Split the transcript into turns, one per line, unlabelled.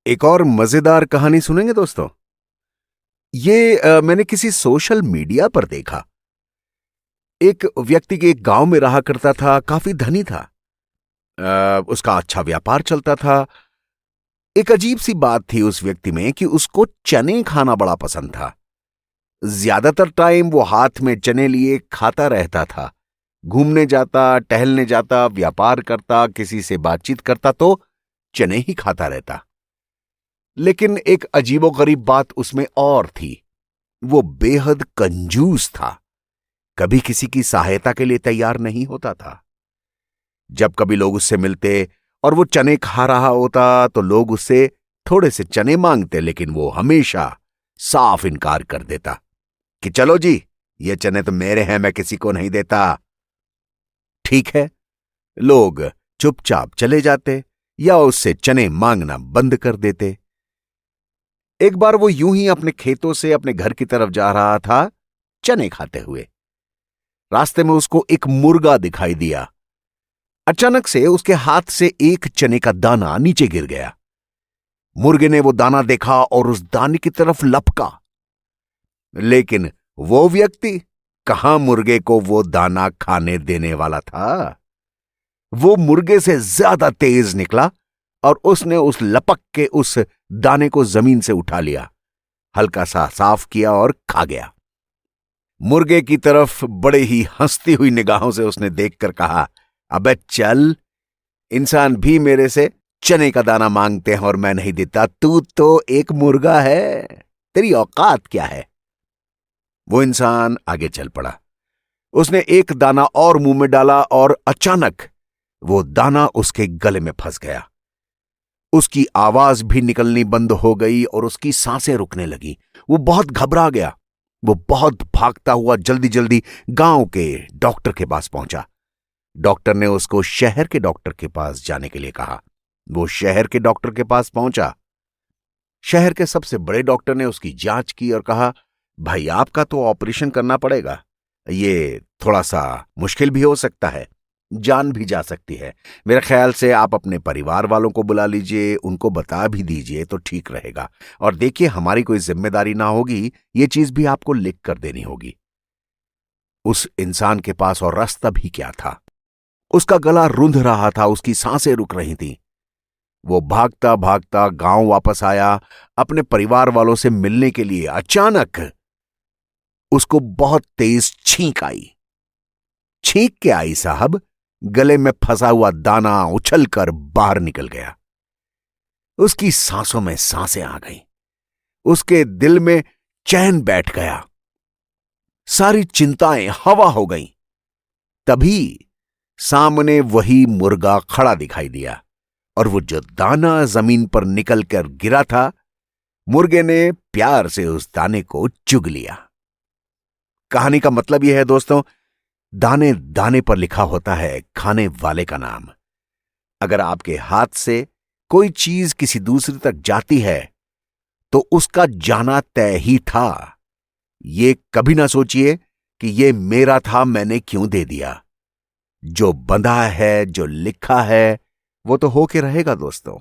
एक और मजेदार कहानी सुनेंगे दोस्तों। ये मैंने किसी सोशल मीडिया पर देखा। एक व्यक्ति के एक गांव में रहा करता था, काफी धनी था। उसका अच्छा व्यापार चलता था। एक अजीब सी बात थी उस व्यक्ति में कि उसको चने खाना बड़ा पसंद था। ज्यादातर टाइम वो हाथ में चने लिए खाता रहता था। घूमने जाता, टहलने जाता, व्यापार करता, किसी से बातचीत करता तो चने ही खाता रहता। लेकिन एक अजीबोगरीब बात उसमें और थी। वो बेहद कंजूस था। कभी किसी की सहायता के लिए तैयार नहीं होता था। जब कभी लोग उससे मिलते और वो चने खा रहा होता तो लोग उससे थोड़े से चने मांगते, लेकिन वो हमेशा साफ इनकार कर देता कि चलो जी, ये चने तो मेरे हैं, मैं किसी को नहीं देता। ठीक है, लोग चुपचाप चले जाते या उससे चने मांगना बंद कर देते। एक बार वो यूं ही अपने खेतों से अपने घर की तरफ जा रहा था, चने खाते हुए। रास्ते में उसको एक मुर्गा दिखाई दिया। अचानक से उसके हाथ से एक चने का दाना नीचे गिर गया। मुर्गे ने वो दाना देखा और उस दाने की तरफ लपका। लेकिन वो व्यक्ति कहां मुर्गे को वो दाना खाने देने वाला था। वो मुर्गे से ज्यादा तेज निकला और उसने उस लपक के उस दाने को जमीन से उठा लिया, हल्का सा साफ किया और खा गया। मुर्गे की तरफ बड़े ही हंसती हुई निगाहों से उसने देखकर कहा, अबे चल, इंसान भी मेरे से चने का दाना मांगते हैं और मैं नहीं देता। तू तो एक मुर्गा है, तेरी औकात क्या है। वो इंसान आगे चल पड़ा। उसने एक दाना और मुंह में डाला और अचानक वो दाना उसके गले में फंस गया। उसकी आवाज भी निकलनी बंद हो गई और उसकी सांसें रुकने लगी। वो बहुत घबरा गया। वो बहुत भागता हुआ जल्दी जल्दी गांव के डॉक्टर के पास पहुंचा। डॉक्टर ने उसको शहर के डॉक्टर के पास जाने के लिए कहा। वो शहर के डॉक्टर के पास पहुंचा। शहर के सबसे बड़े डॉक्टर ने उसकी जांच की और कहा, भाई आपका तो ऑपरेशन करना पड़ेगा। ये थोड़ा सा मुश्किल भी हो सकता है, जान भी जा सकती है। मेरे ख्याल से आप अपने परिवार वालों को बुला लीजिए, उनको बता भी दीजिए तो ठीक रहेगा। और देखिए, हमारी कोई जिम्मेदारी ना होगी, ये चीज भी आपको लिख कर देनी होगी। उस इंसान के पास और रास्ता भी क्या था। उसका गला रुंध रहा था, उसकी सांसें रुक रही थीं। वो भागता भागता गांव वापस आया अपने परिवार वालों से मिलने के लिए। अचानक उसको बहुत तेज छींक आई। छींक के आई साहब, गले में फंसा हुआ दाना उछलकर बाहर निकल गया। उसकी सांसों में सांसें आ गईं। उसके दिल में चैन बैठ गया। सारी चिंताएं हवा हो गईं। तभी सामने वही मुर्गा खड़ा दिखाई दिया और वो जो दाना जमीन पर निकलकर गिरा था, मुर्गे ने प्यार से उस दाने को चुग लिया। कहानी का मतलब यह है दोस्तों, दाने दाने पर लिखा होता है खाने वाले का नाम। अगर आपके हाथ से कोई चीज किसी दूसरे तक जाती है तो उसका जाना तय ही था। ये कभी ना सोचिए कि ये मेरा था, मैंने क्यों दे दिया। जो बंधा है, जो लिखा है, वो तो होके रहेगा दोस्तों।